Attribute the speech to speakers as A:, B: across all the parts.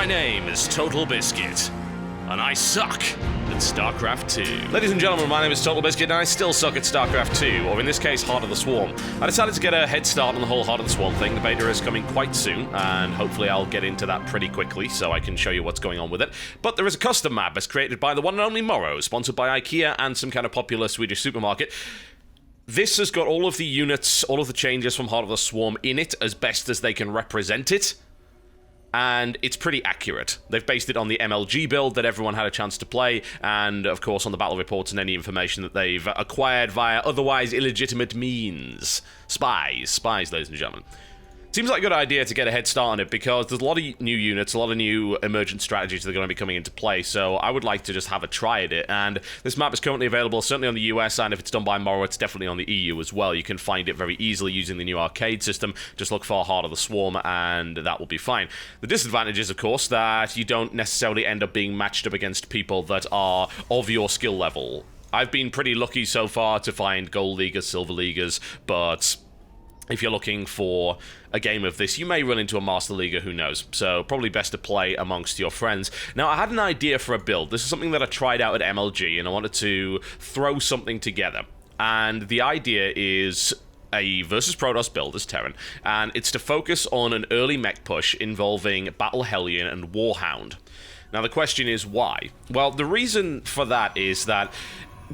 A: My name is Totalbiscuit, and I suck at Starcraft 2. Ladies and gentlemen, my name is Totalbiscuit, and I still suck at Starcraft 2, or in this case, Heart of the Swarm. I decided to get a head start on the whole Heart of the Swarm thing. The beta is coming quite soon, and hopefully I'll get into that pretty quickly, so I can show you what's going on with it. But there is a custom map that's created by the one and only MorroW, sponsored by IKEA and some kind of popular Swedish supermarket. This has got all of the units, all of the changes from Heart of the Swarm in it, as best as they can represent it. And it's pretty accurate. They've based it on the MLG build that everyone had a chance to play, and of course on the battle reports and any information that they've acquired via otherwise illegitimate means. Spies, ladies and gentlemen. Seems like a good idea to get a head start on it because there's a lot of new units, a lot of new emergent strategies that are going to be coming into play, so I would like to just have a try at it. And this map is currently available certainly on the US, and if it's done by MorroW, it's definitely on the EU as well. You can find it very easily using the new arcade system. Just look for Heart of the Swarm and that will be fine. The disadvantage is, of course, that you don't necessarily end up being matched up against people that are of your skill level. I've been pretty lucky so far to find Gold Leaguers, Silver Leaguers, but if you're looking for a game of this, you may run into a Master Leaguer, who knows. So probably best to play amongst your friends. Now, I had an idea for a build. This is something that I tried out at MLG, and I wanted to throw something together. And the idea is a versus Protoss build as Terran, and it's to focus on an early mech push involving Battle Hellion and Warhound. Now, the question is why? Well, the reason for that is that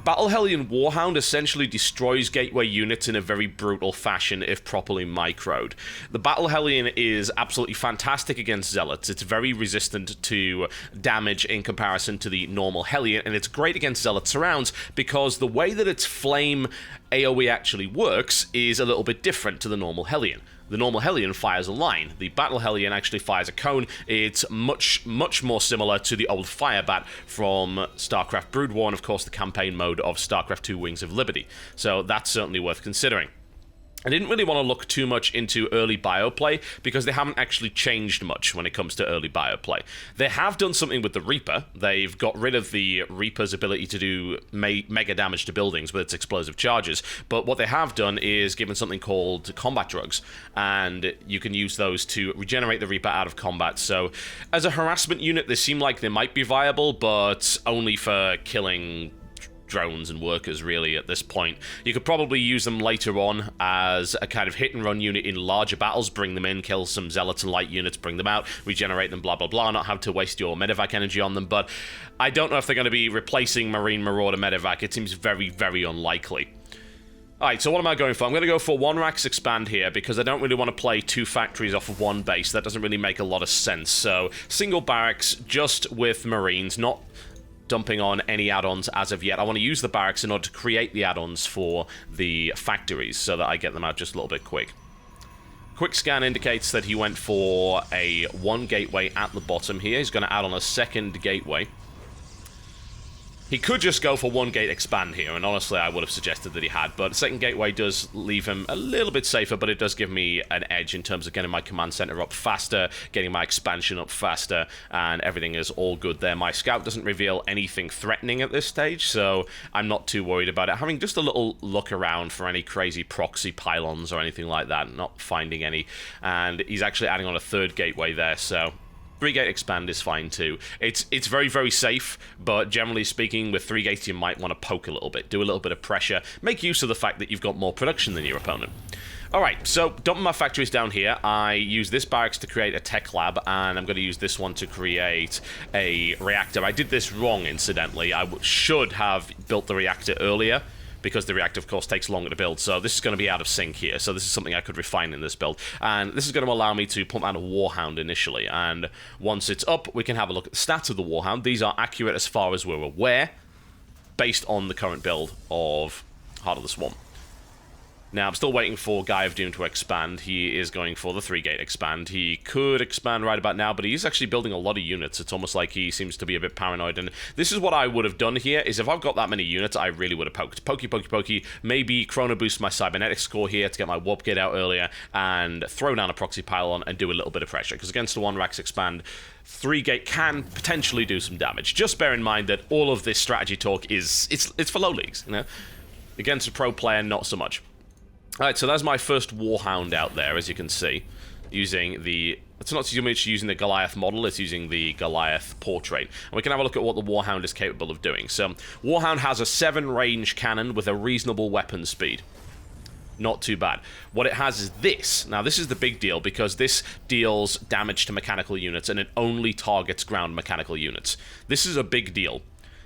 A: Battle Hellion Warhound essentially destroys gateway units in a very brutal fashion if properly microed. The Battle Hellion is absolutely fantastic against Zealots. It's very resistant to damage in comparison to the normal Hellion, and it's great against Zealot surrounds because the way that its flame AoE actually works is a little bit different to the normal Hellion. The normal Hellion fires a line. The Battle Hellion actually fires a cone. It's much more similar to the old Firebat from StarCraft Brood War, and of course the campaign mode of StarCraft 2 Wings of Liberty. So that's certainly worth considering. I didn't really want to look too much into early bioplay because they haven't actually changed much when it comes to early bioplay. They have done something with the Reaper. They've got rid of the Reaper's ability to do mega damage to buildings with its explosive charges, but what they have done is given something called combat drugs, and you can use those to regenerate the Reaper out of combat. So as a harassment unit, they seem like they might be viable, but only for killing drones and workers, really, at this point. You could probably use them later on as a kind of hit-and-run unit in larger battles, bring them in, kill some Zealots and light units, bring them out, regenerate them, blah, blah, blah, not have to waste your medevac energy on them, but I don't know if they're going to be replacing Marine Marauder medevac. It seems very, very unlikely. Alright, so what am I going for? I'm going to go for one Rax Expand here because I don't really want to play two factories off of one base. That doesn't really make a lot of sense. So, single barracks, just with Marines, not dumping on any add-ons as of yet. I want to use the barracks in order to create the add-ons for the factories so that I get them out just a little bit quick. Quick scan indicates that he went for a one gateway at the bottom here. He's going to add on a second gateway. He could just go for one gate expand here, and honestly I would have suggested that he had, but second gateway does leave him a little bit safer, but it does give me an edge in terms of getting my command center up faster, getting my expansion up faster, and everything is all good there. My scout doesn't reveal anything threatening at this stage, so I'm not too worried about it. Having just a little look around for any crazy proxy pylons or anything like that, not finding any, and he's actually adding on a third gateway there, so 3-gate expand is fine too. It's very, very safe, but generally speaking, with 3 gates you might want to poke a little bit, do a little bit of pressure, make use of the fact that you've got more production than your opponent. Alright, so dumping my factories down here, I use this barracks to create a tech lab, and I'm going to use this one to create a reactor. I did this wrong, incidentally. I should have built the reactor earlier, because the reactor, of course, takes longer to build, so this is going to be out of sync here, so this is something I could refine in this build, and this is going to allow me to pump out a Warhound initially, and once it's up, we can have a look at the stats of the Warhound. These are accurate as far as we're aware, based on the current build of Heart of the Swarm. Now, I'm still waiting for Guy of Doom to expand. He is going for the 3-gate expand. He could expand right about now, but he's actually building a lot of units. It's almost like he seems to be a bit paranoid, and this is what I would have done here, is if I've got that many units, I really would have poked. Pokey, maybe chrono boost my cybernetics score here to get my warp gate out earlier, and throw down a proxy pylon and do a little bit of pressure, because against the 1 Rax expand, 3-gate can potentially do some damage. Just bear in mind that all of this strategy talk it's for low leagues, you know? Against a pro player, not so much. Alright, so that's my first Warhound out there, as you can see, using the It's not so much using the Goliath model, it's using the Goliath portrait. And we can have a look at what the Warhound is capable of doing. So, Warhound has a 7-range cannon with a reasonable weapon speed. Not too bad. What it has is this. Now, this is the big deal, because this deals damage to mechanical units, and it only targets ground mechanical units. This is a big deal.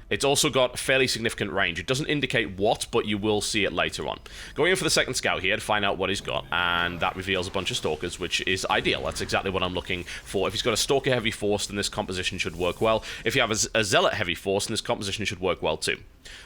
A: It's also got fairly significant range. It doesn't indicate what, but you will see it later on. Going in for the second scout here to find out what he's got, and that reveals a bunch of stalkers, which is ideal. That's exactly what I'm looking for. If he's got a stalker heavy force, then this composition should work well. If you have a zealot heavy force, then this composition should work well too.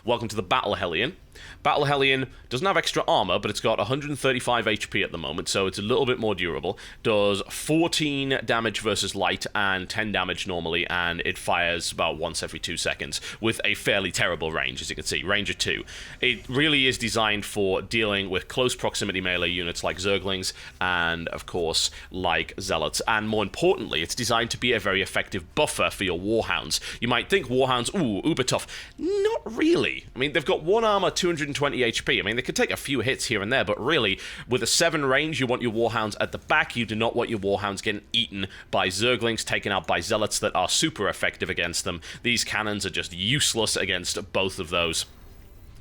A: Welcome to the Battle Hellion. Battle Hellion doesn't have extra armor, but it's got 135 HP at the moment, so it's a little bit more durable. Does 14 damage versus light and 10 damage normally, and it fires about once every 2 seconds with a fairly terrible range, as you can see, range of 2. It really is designed for dealing with close proximity melee units like Zerglings and, of course, like Zealots. And more importantly, it's designed to be a very effective buffer for your Warhounds. You might think Warhounds, ooh, uber tough. Not really. I mean, they've got 1 armor, 220 HP. I mean, they could take a few hits here and there, but really, with a 7 range, you want your Warhounds at the back. You do not want your Warhounds getting eaten by Zerglings, taken out by Zealots that are super effective against them. These cannons are just useless against both of those.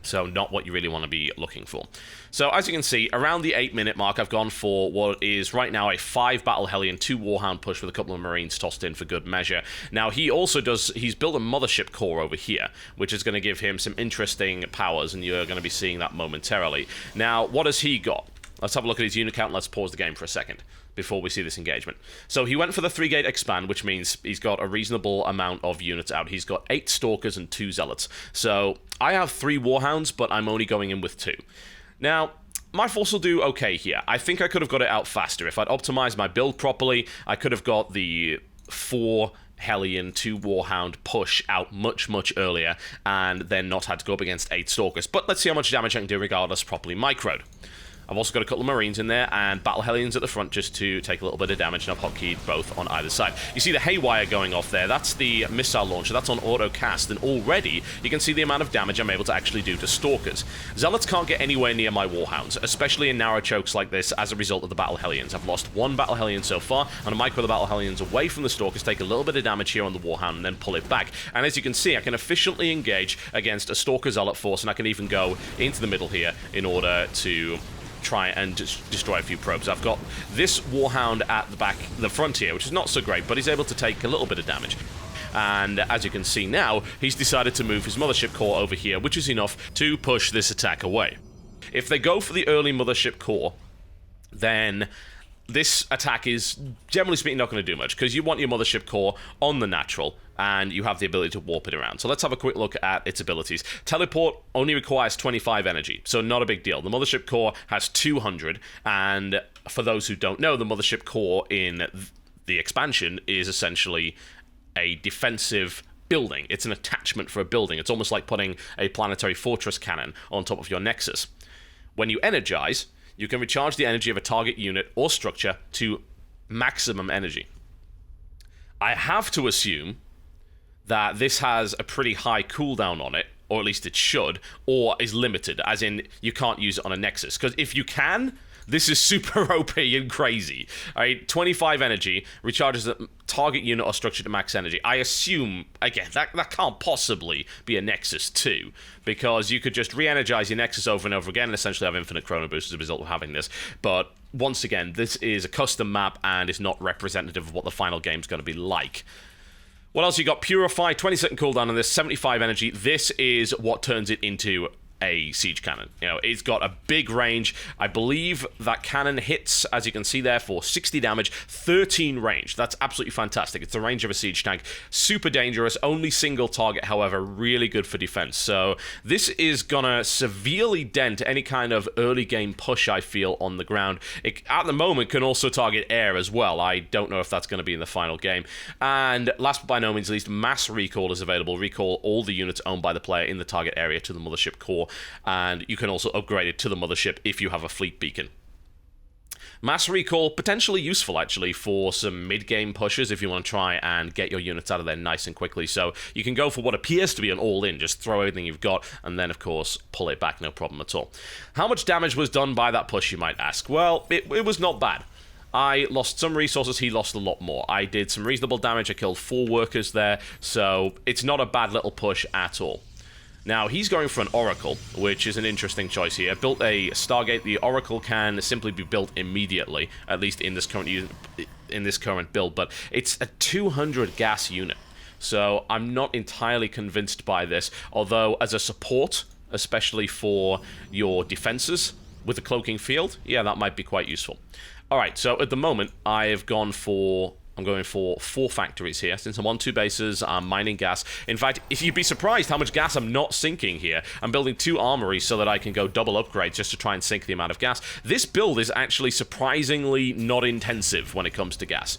A: So not what you really want to be looking for. So as you can see, around the 8-minute mark, I've gone for what is right now a 5 Battle Hellion, 2 Warhound push with a couple of Marines tossed in for good measure. Now, he's built a Mothership core over here, which is going to give him some interesting powers, and you're going to be seeing that momentarily. Now, what has he got? Let's have a look at his unit count, and let's pause the game for a second before we see this engagement. So he went for the 3-gate expand, which means he's got a reasonable amount of units out. He's got 8 Stalkers and 2 Zealots. So I have 3 Warhounds, but I'm only going in with 2. Now, my force will do okay here. I think I could have got it out faster. If I'd optimized my build properly, I could have got the 4 Hellion, 2 Warhound push out much, much earlier, and then not had to go up against 8 Stalkers. But let's see how much damage I can do regardless, properly microed. I've also got a couple of Marines in there, and Battle Hellions at the front just to take a little bit of damage, and I've hotkeyed both on either side. You see the haywire going off there, that's the missile launcher, that's on auto cast, and already you can see the amount of damage I'm able to actually do to Stalkers. Zealots can't get anywhere near my Warhounds, especially in narrow chokes like this as a result of the Battle Hellions. I've lost 1 Battle Hellion so far, and I micro the Battle Hellions away from the Stalkers, take a little bit of damage here on the Warhound, and then pull it back. And as you can see, I can efficiently engage against a Stalker Zealot force, and I can even go into the middle here in order to try and just destroy a few probes. I've got this Warhound at the front here, which is not so great, but he's able to take a little bit of damage. And as you can see now, he's decided to move his Mothership core over here, which is enough to push this attack away. If they go for the early Mothership core, then this attack is, generally speaking, not going to do much, because you want your Mothership core on the natural, and you have the ability to warp it around. So let's have a quick look at its abilities. Teleport only requires 25 energy, so not a big deal. The Mothership core has 200, and for those who don't know, the Mothership core in the expansion is essentially a defensive building. It's an attachment for a building. It's almost like putting a planetary fortress cannon on top of your Nexus. When you energize, you can recharge the energy of a target unit or structure to maximum energy. I have to assume that this has a pretty high cooldown on it, or at least it should, or is limited, as in you can't use it on a Nexus. Because if you can, this is super OP and crazy. Alright, 25 energy, recharges a target unit or structure to max energy. I assume, again, that can't possibly be a Nexus 2, because you could just re-energize your Nexus over and over again and essentially have infinite chrono boost as a result of having this. But once again, this is a custom map and is not representative of what the final game's going to be like. What else you got? Purify, 20-second cooldown on this, 75 energy. This is what turns it into a siege cannon. You know, it's got a big range. I believe that cannon hits, as you can see there, for 60 damage, 13 range. That's absolutely fantastic. It's the range of a siege tank. Super dangerous, only single target, however, really good for defense. So this is gonna severely dent any kind of early game push I feel on the ground. It, at the moment, can also target air as well. I don't know if that's gonna be in the final game. And last but by no means least, mass recall is available. Recall all the units owned by the player in the target area to the Mothership core. And you can also upgrade it to the Mothership if you have a fleet beacon. Mass recall, potentially useful actually for some mid-game pushes if you want to try and get your units out of there nice and quickly. So you can go for what appears to be an all-in, just throw everything you've got and then of course pull it back, no problem at all. How much damage was done by that push, you might ask? Well, it was not bad. I lost some resources, he lost a lot more. I did some reasonable damage, I killed 4 workers there, so it's not a bad little push at all. Now, he's going for an Oracle, which is an interesting choice here. I built a Stargate. The Oracle can simply be built immediately, at least in this current build, but it's a 200 gas unit. So I'm not entirely convinced by this, although as a support, especially for your defenses with the cloaking field, yeah, that might be quite useful. Alright, so at the moment, I'm going for 4 factories here. Since I'm on 2 bases, I'm mining gas. In fact, if you'd be surprised how much gas I'm not sinking here, I'm building 2 armories so that I can go double upgrades just to try and sink the amount of gas. This build is actually surprisingly not intensive when it comes to gas.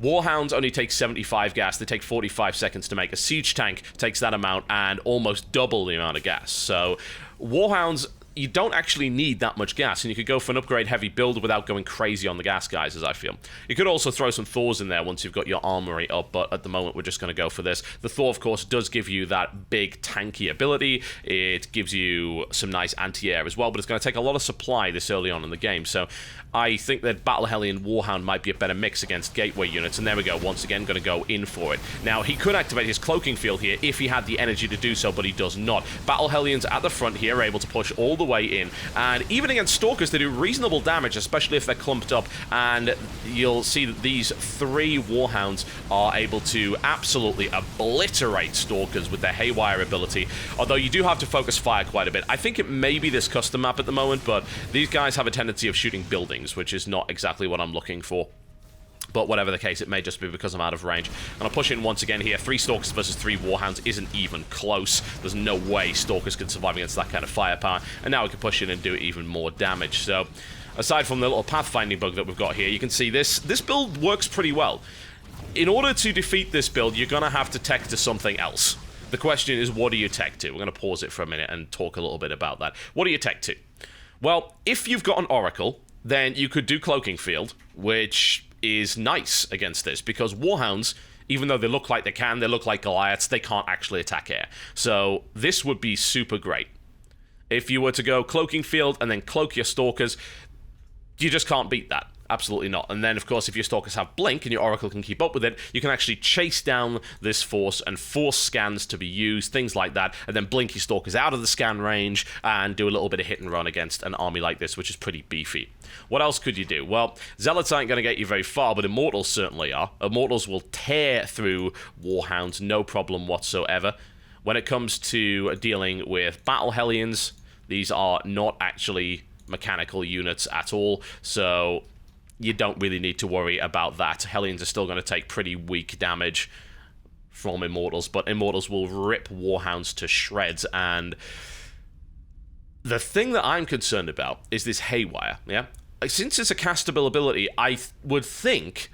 A: Warhounds only take 75 gas, they take 45 seconds to make. A siege tank takes that amount and almost double the amount of gas. So, Warhounds, you don't actually need that much gas, and you could go for an upgrade-heavy build without going crazy on the gas guys, as I feel. You could also throw some Thors in there once you've got your armory up, but at the moment we're just going to go for this. The Thor, of course, does give you that big tanky ability. It gives you some nice anti-air as well, but it's going to take a lot of supply this early on in the game, so I think that Battle Hellion Warhound might be a better mix against gateway units, and there we go, once again, going to go in for it. Now, he could activate his cloaking field here if he had the energy to do so, but he does not. Battle Hellions at the front here are able to push all the way in, and even against Stalkers they do reasonable damage, especially if they're clumped up, and you'll see that these 3 Warhounds are able to absolutely obliterate Stalkers with their Haywire ability, although you do have to focus fire quite a bit. I think it may be this custom map at the moment, but these guys have a tendency of shooting buildings, which is not exactly what I'm looking for. But whatever the case, it may just be because I'm out of range. And I'll push in once again here. 3 Stalkers versus 3 Warhounds isn't even close. There's no way Stalkers can survive against that kind of firepower. And now we can push in and do even more damage. So, aside from the little pathfinding bug that we've got here, you can see this build works pretty well. In order to defeat this build, you're going to have to tech to something else. The question is, what do you tech to? We're going to pause it for a minute and talk a little bit about that. What do you tech to? Well, if you've got an Oracle, then you could do Cloaking Field, which is nice against this, because Warhounds, even though they look like they look like Goliaths, they can't actually attack air. So this would be super great. If you were to go Cloaking Field and then cloak your Stalkers, you just can't beat that. Absolutely not. And then, of course, if your Stalkers have Blink and your Oracle can keep up with it, you can actually chase down this force and force scans to be used, things like that, and then blink your Stalkers out of the scan range and do a little bit of hit and run against an army like this, which is pretty beefy. What else could you do? Well, Zealots aren't going to get you very far, but Immortals certainly are. Immortals will tear through Warhounds, no problem whatsoever. When it comes to dealing with Battle Hellions, these are not actually mechanical units at all, so you don't really need to worry about that. Hellions are still going to take pretty weak damage from Immortals, but Immortals will rip Warhounds to shreds, and the thing that I'm concerned about is this Haywire, yeah? Since it's a castable ability, I would think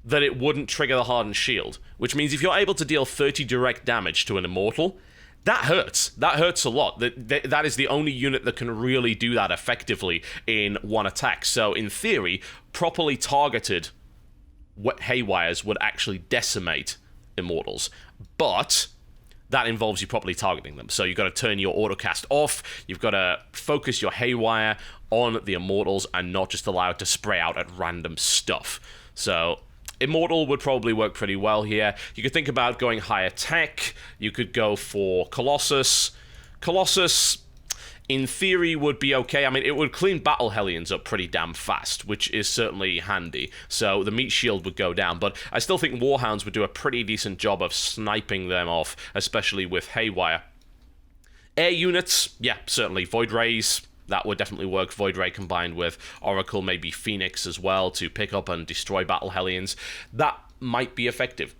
A: that it wouldn't trigger the Hardened Shield, which means if you're able to deal 30 direct damage to an Immortal, that hurts. That hurts a lot. That is the only unit that can really do that effectively in one attack. So, in theory, properly targeted Haywires would actually decimate Immortals. But that involves you properly targeting them. So you've got to turn your autocast off. You've got to focus your Haywire on the Immortals and not just allow it to spray out at random stuff. So Immortal would probably work pretty well here. You could think about going higher tech. You could go for Colossus. Colossus, in theory, would be okay. I mean, it would clean Battle Hellions up pretty damn fast, which is certainly handy. So the meat shield would go down, but I still think Warhounds would do a pretty decent job of sniping them off, especially with Haywire. Air units, yeah, certainly. Void Rays, that would definitely work. Void Ray combined with Oracle, maybe Phoenix as well, to pick up and destroy Battle Hellions. That might be effective.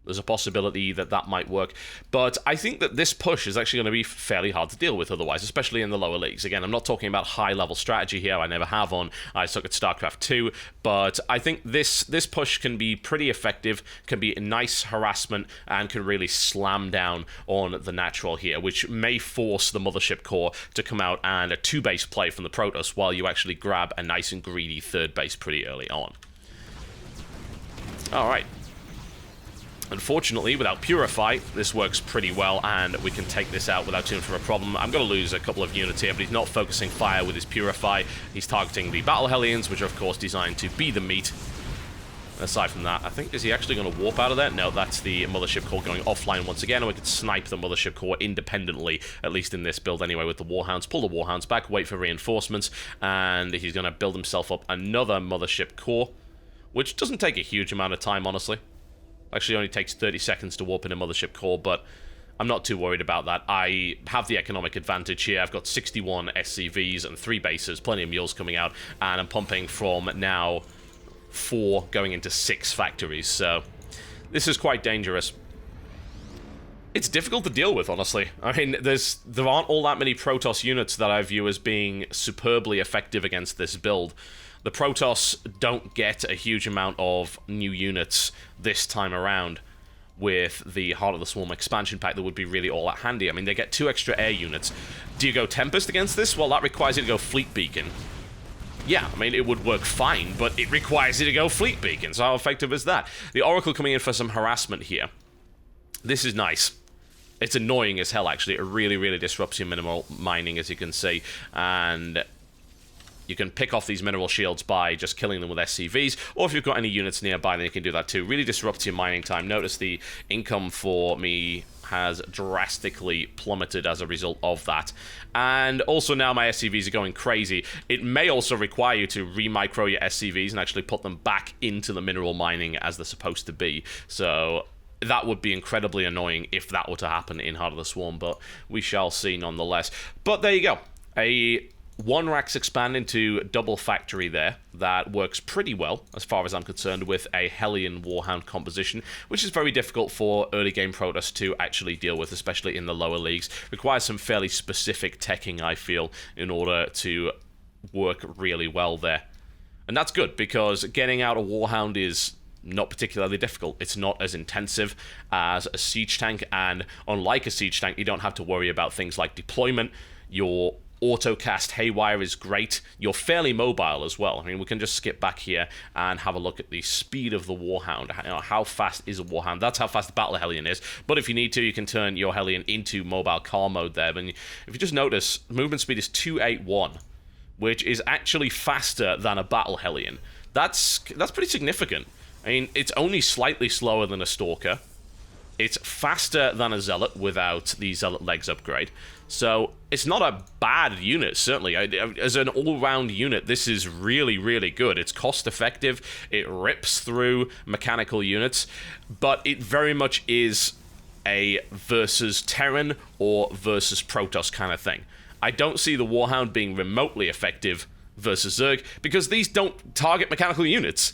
A: There's a possibility that that might work. But I think that this push is actually going to be fairly hard to deal with otherwise, especially in the lower leagues. Again, I'm not talking about high-level strategy here. I never have on. I suck at Starcraft 2. But I think this push can be pretty effective, can be a nice harassment, and can really slam down on the natural here, which may force the Mothership Core to come out and a 2-base play from the Protoss while you actually grab a nice and greedy 3rd base pretty early on. All right. Unfortunately, without Purify, this works pretty well, and we can take this out without too much of a problem. I'm going to lose a couple of units here, but he's not focusing fire with his Purify. He's targeting the Battle Hellions, which are, of course, designed to be the meat. Aside from that, I think, is he actually going to warp out of there? No, that's the Mothership Core going offline once again, and we can snipe the Mothership Core independently, at least in this build anyway, with the Warhounds. Pull the Warhounds back, wait for reinforcements, and he's going to build himself up another Mothership Core, which doesn't take a huge amount of time, honestly. Actually, only takes 30 seconds to warp in a Mothership Core, but I'm not too worried about that. I have the economic advantage here. I've got 61 SCVs and 3 bases, plenty of mules coming out, and I'm pumping from now 4 going into 6 factories, so this is quite dangerous. It's difficult to deal with, honestly. I mean, there aren't all that many Protoss units that I view as being superbly effective against this build. The Protoss don't get a huge amount of new units this time around with the Heart of the Swarm expansion pack that would be really all that handy. I mean, they get 2 extra air units. Do you go Tempest against this? Well, that requires you to go Fleet Beacon. Yeah, I mean, it would work fine, but it requires you to go Fleet Beacon, so how effective is that? The Oracle coming in for some harassment here. This is nice. It's annoying as hell, actually. It really, really disrupts your mineral mining, as you can see, and you can pick off these mineral shields by just killing them with SCVs, or if you've got any units nearby, then you can do that too. Really disrupts your mining time. Notice the income for me has drastically plummeted as a result of that. And also now my SCVs are going crazy. It may also require you to re-micro your SCVs and actually put them back into the mineral mining as they're supposed to be. So that would be incredibly annoying if that were to happen in Heart of the Swarm, but we shall see nonetheless. But there you go. A 1 Rax expand into double factory there. That works pretty well, as far as I'm concerned, with a Hellion Warhound composition, which is very difficult for early game Protoss to actually deal with, especially in the lower leagues. Requires some fairly specific teching, I feel, in order to work really well there. And that's good, because getting out a Warhound is not particularly difficult. It's not as intensive as a siege tank, and unlike a siege tank, you don't have to worry about things like deployment. Your autocast haywire is great. You're fairly mobile as well. I mean, we can just skip back here and have a look at the speed of the Warhound. How fast is a Warhound? That's how fast the Battle Hellion is. But if you need to, you can turn your Hellion into mobile car mode there. And if you just notice, movement speed is 281, which is actually faster than a Battle Hellion. That's pretty significant. I mean, it's only slightly slower than a Stalker. It's faster than a Zealot without the Zealot legs upgrade. So it's not a bad unit, certainly. As an all-round unit, this is really, really good. It's cost-effective. It rips through mechanical units. But it very much is a versus Terran or versus Protoss kind of thing. I don't see the Warhound being remotely effective versus Zerg, because these don't target mechanical units.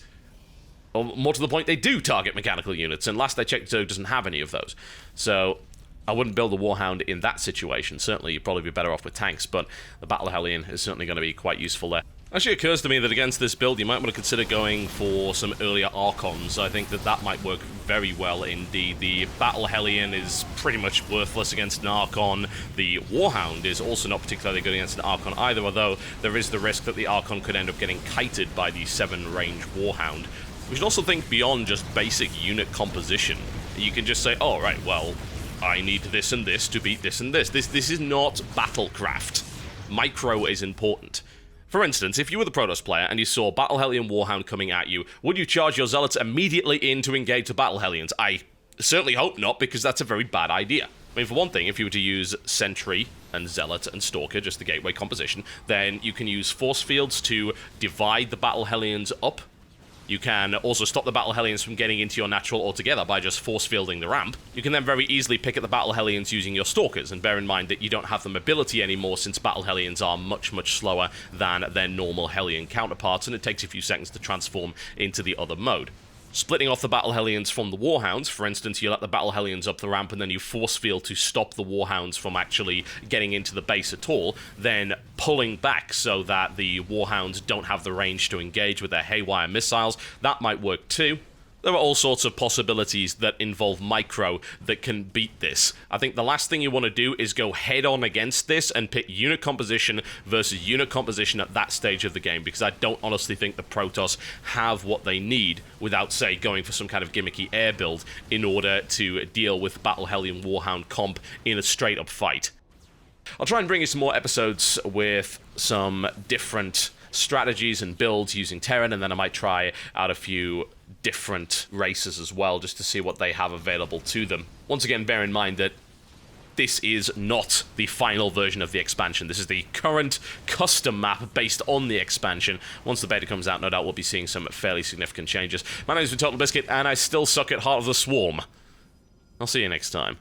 A: Or more to the point, they do target mechanical units, and last I checked, Zerg doesn't have any of those. So I wouldn't build a Warhound in that situation. Certainly, you'd probably be better off with tanks, but the Battle Hellion is certainly going to be quite useful there. Actually, it occurs to me that against this build, you might want to consider going for some earlier Archons. I think that might work very well indeed. The Battle Hellion is pretty much worthless against an Archon. The Warhound is also not particularly good against an Archon either, although there is the risk that the Archon could end up getting kited by the 7-range Warhound. We should also think beyond just basic unit composition. You can just say, oh, right, well, I need this and this to beat this and this. This is not Battlecraft. Micro is important. For instance, if you were the Protoss player and you saw Battle Hellion Warhound coming at you, would you charge your Zealots immediately in to engage the Battle Hellions? I certainly hope not, because that's a very bad idea. I mean, for one thing, if you were to use Sentry and Zealot and Stalker, just the gateway composition, then you can use force fields to divide the Battle Hellions up. You can also stop the Battle Hellions from getting into your natural altogether by just force fielding the ramp. You can then very easily pick at the Battle Hellions using your Stalkers, and bear in mind that you don't have the mobility anymore, since Battle Hellions are much, much slower than their normal Hellion counterparts, and it takes a few seconds to transform into the other mode. Splitting off the Battle Hellions from the Warhounds, for instance, you let the Battle Hellions up the ramp and then you force field to stop the Warhounds from actually getting into the base at all, then pulling back so that the Warhounds don't have the range to engage with their Haywire missiles. That might work too. There are all sorts of possibilities that involve micro that can beat this. I think the last thing you want to do is go head-on against this and pit unit composition versus unit composition at that stage of the game, because I don't honestly think the Protoss have what they need without, say, going for some kind of gimmicky air build in order to deal with Battle Hellion Warhound comp in a straight-up fight. I'll try and bring you some more episodes with some different strategies and builds using Terran, and then I might try out a few different races as well, just to see what they have available to them. Once again, bear in mind that this is not the final version of the expansion. This is the current custom map based on the expansion. Once the beta comes out, no doubt we'll be seeing some fairly significant changes. My name has been Totalbiscuit, and I still suck at Heart of the Swarm. I'll see you next time.